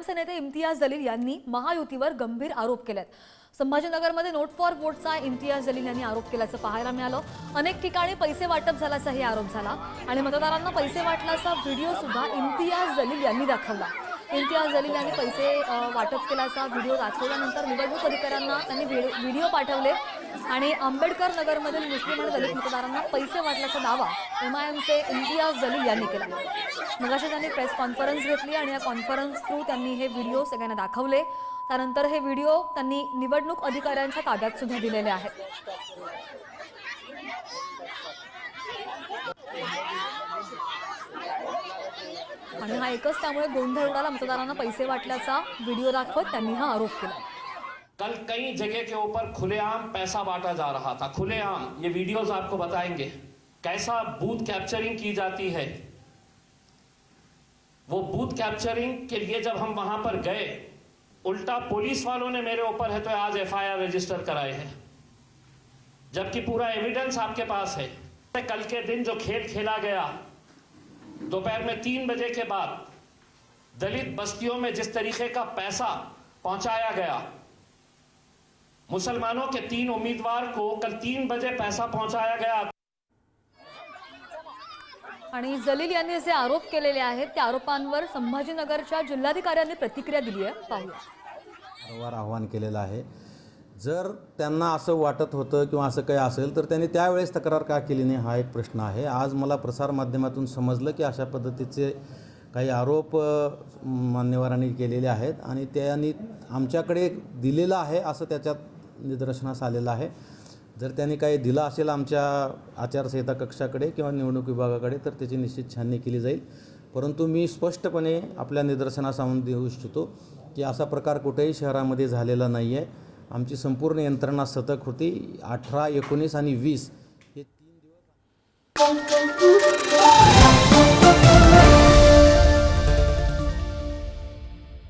एमआयएमचे नेते इम्तियाज जलील यांनी महायुतीवर गंभीर आरोप केलेत। संभाजीनगरमध्ये नोट फॉर वोटचा इम्तियाज जलील यांनी आरोप केल्याचं पाहायला मिळालं। अनेक ठिकाणी पैसे वाटप झाल्याचाही आरोप झाला आणि मतदारांना पैसे वाटल्याचा व्हिडिओ सुद्धा इम्तियाज जलील यांनी दाखवला। इम्तियाज जलील यांनी पैसे वाटप केल्याचा व्हिडिओ दाखवल्यानंतर निवडणूक अधिकाऱ्यांना त्यांनी व्हिडिओ पाठवले आणि आंबेडकर नगरमधील मुस्लिम आणि दलित मतदारांना पैसे वाटल्याचा दावा एमआयएमचे इम्तियाज जलील यांनी केला। मगाशी त्यांनी प्रेस कॉन्फरन्स घेतली आणि या कॉन्फरन्स थ्रू त्यांनी हे व्हिडिओ सगळ्यांना दाखवले। त्यानंतर हे व्हिडिओ त्यांनी निवडणूक अधिकाऱ्यांच्या ताब्यात सुद्धा दिलेले आहेत। आणि हा एकच त्यामुळे गोंधळ उडाला। मतदारांना पैसे वाटल्याचा व्हिडिओ दाखवत त्यांनी हा आरोप केला। कल कई जगह के ऊपर खुलेआम पैसा बांटा जा रहा था, खुलेआम। ये वीडियोस आपको बताएंगे कैसा बूथ कैप्चरिंग की जाती है। वो बूथ कैप्चरिंग के लिए जब हम वहां पर गए, उल्टा पुलिस वालों ने मेरे ऊपर है तो आज एफआईआर रजिस्टर कराए हैं, जबकि पूरा एविडेंस आपके पास है। कल के दिन जो खेल खेला गया दोपहर में 3 बजे के बाद दलित बस्तियों में जिस तरीके का पैसा पहुंचाया गया, मुसलमानों के 3 उम्मीदवार को कल 3 बजे पैसा पहुंचाया गया। आणि जलील यांनी जे आरोप केलेले आहेत त्या आरोपांवर संभाजीनगरच्या जिल्हाधिकाऱ्यांनी प्रतिक्रिया दिली आहे, पाहूया। वारंवार आव्हान केलेलं आहे। जर त्यांना असं वाटत होतं किंवा असं काही असेल तर त्यांनी त्यावेळेस तक्रार का केली नाही हा एक प्रश्न आहे। आज मला प्रसार माध्यमातून समजलं की अशा पद्धतीचे काही आरोप मान्यवरांनी केलेले आहेत आणि त्यांनी आमच्याकडे दिलेलं आहे असं त्याच्यात निदर्शनास आलेलं आहे। जर त्यांनी काही दिलं असेल आमच्या आचारसंहिता कक्षाकडे किंवा निवडणूक विभागाकडे तर त्याची निश्चित छाननी केली जाईल। परंतु मी स्पष्टपणे आपल्या निदर्शनास आणून देऊ इच्छितो की असा प्रकार कुठेही शहरामध्ये झालेला नाही आहे। आमची संपूर्ण यंत्रणा सतर्क होती। 18, 19 आणि 20 हे 3 दिवस